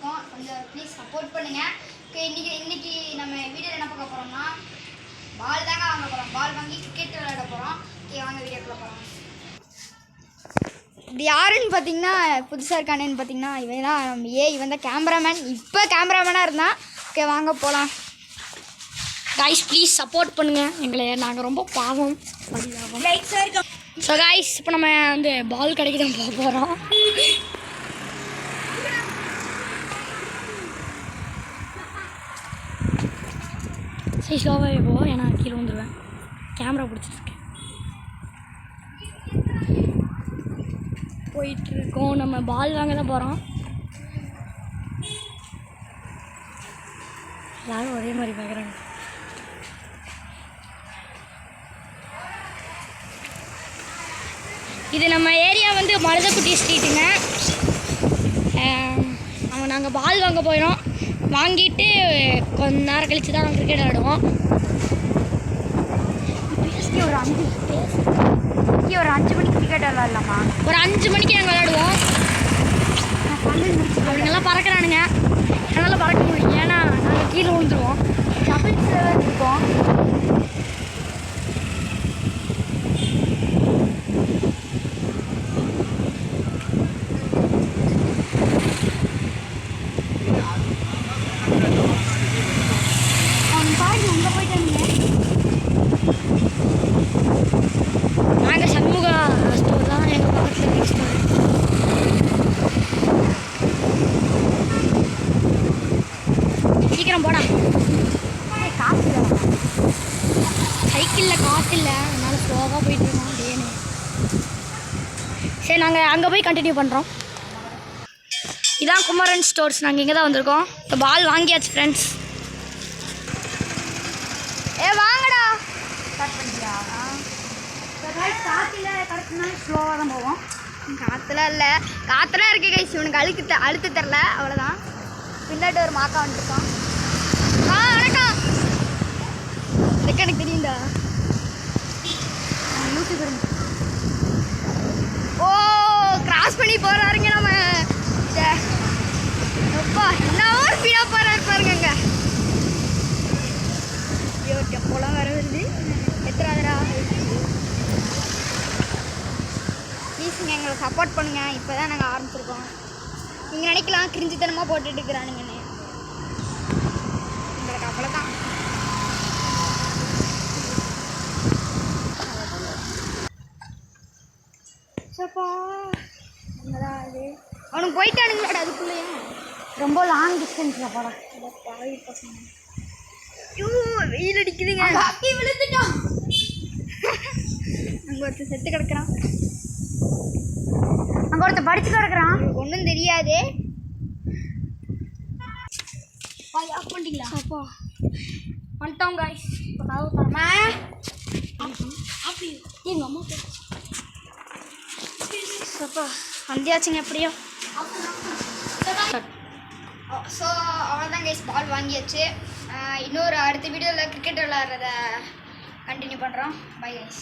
இருக்கோம். கொஞ்சம் please support பண்ணுங்கள். இன்னைக்கு நம்ம வீடியோவில் என்ன பார்க்க போகிறோம்னா பால் தாங்க வாங்க போகிறோம். பால் வாங்கி கிரிக்கெட் விளையாட போகிறோம். ஓகே வாங்க வீடியோக்குள்ளே போகிறோம். இது யாருன்னு பார்த்தீங்கன்னா புதுசாக இருக்கானேன்னு பார்த்தீங்கன்னா இவன் தான் இவன் தான் கேமராமேன். இப்போ கேமராமேனாக இருந்தான். ஓகே வாங்க போகலாம். கைஸ் ப்ளீஸ் சப்போர்ட் பண்ணுங்கள் எங்களை. நாங்கள் ரொம்ப பாவம் ஸோ கைஸ் இப்போ நம்ம வந்து பால் கடைக்கு தான் போக போகிறோம். சரி ஸ்லோவாகவே போ, ஏன்னா கீழே வந்துடுவேன். கேமரா பிடிச்சிட்ருக்கேன். போயிட்டுருக்கோம். நம்ம பால் வாங்க தான் போகிறோம். எல்லாரும் ஒரே மாதிரி பார்க்குறாங்க. இது நம்ம ஏரியா வந்து மருதக்குட்டி ஸ்ட்ரீட்டுங்க. நாங்கள் பால் வாங்க போயிடும். வாங்கிட்டு கொஞ்ச நேரம் கழித்து தான் நாங்கள் கிரிக்கெட் விளையாடுவோம். ஒரு 5 மணிக்கு கிரிக்கெட் விளையாடலாமா? ஒரு 5 மணிக்கு நாங்கள் விளையாடுவோம். அப்படிங்கெல்லாம் பறக்கிறானுங்க. என்னால் பறக்க முடியும், ஏன்னா நாங்கள் கீழே விழுந்துருவோம். டபுள்ஸில் இருக்கோம். நாங்கள் சண்முகா ஸ்டோர் தான் எங்கள் பக்கத்தில் ஸ்டோர். சீக்கிரம் போடா. காசு இல்லை, சைக்கிளில் காசு இல்லை, அதனால் ஸ்லோவாக போயிட்டுருக்கோம் டேனு. சரி நாங்கள் அங்கே போய் கண்டினியூ பண்ணுறோம். இதான் குமரன் ஸ்டோர்ஸ். நாங்கள் இங்கே தான் வந்திருக்கோம். இப்போ பால் வாங்கியாச்சு ஃப்ரெண்ட்ஸ். வாங்கடா. ஸ்டார்ட் பண்ணிட்டியா? காற்றுல கரெக்ட்னால ஸ்லோவாக தான் போவோம். காற்றுலாம் இல்லை, காற்றுலாம் இருக்குது கைஸ். இவனுக்கு அழுத்து தரல, அவ்வளோதான். பின்னாடி ஒரு மாக்கா வந்துருக்கோம். வணக்கம். எனக்கு தெரியும்டா. ஓ கிராஸ் பண்ணி போகிறாருங்க நம்ம. அப்பா என்ன ஒரு ஸ்பீடாக போகிறாரு பாருங்க. ஐயோ டெப்போலாம் வர வருது. எத்தனாவதுடா? ப்ளீஸுங்க எங்களை சப்போர்ட் பண்ணுங்கள். இப்போ தான் நாங்கள் ஆரம்பிச்சிருக்கோம். நீங்கள் நினைக்கலாம் கிரிஞ்சித்தனமாக போட்டுட்டு இருக்கிறானுங்கன்னு. எங்களுக்கு அவ்வளோதான். சப்பா என்னதான் அது அவனுக்கு போயிட்டானுங்களாடா அதுக்குள்ளேயே. ரொம்ப லாங் டிஸ்டன்ஸில் போடா. பாவி பசங்க. ஐயோ வெயில் அடிக்குதுங்க. அப்படி விழுந்துட்டோம். அங்கே ஒருத்தர் செத்து கிடக்குறான். அங்கே ஒருத்தர் படிச்சு கிடக்குறான். ஒன்றும் தெரியாது. ஆஃப் பண்ணிட்டீங்களா? அப்பா வந்துட்டோம் காய்ஸ். இப்போ கதவு தரமா அப்படி எங்கள் அம்மா அப்பா வந்தியாச்சுங்க எப்படியோ. ஸோ அவ்வளோதான் கைஸ், பால் வாங்கியாச்சு. இன்னொரு அடுத்த வீடியோவில் கிரிக்கெட் விளையாடுறத கண்டினியூ பண்ணுறோம். Bye guys.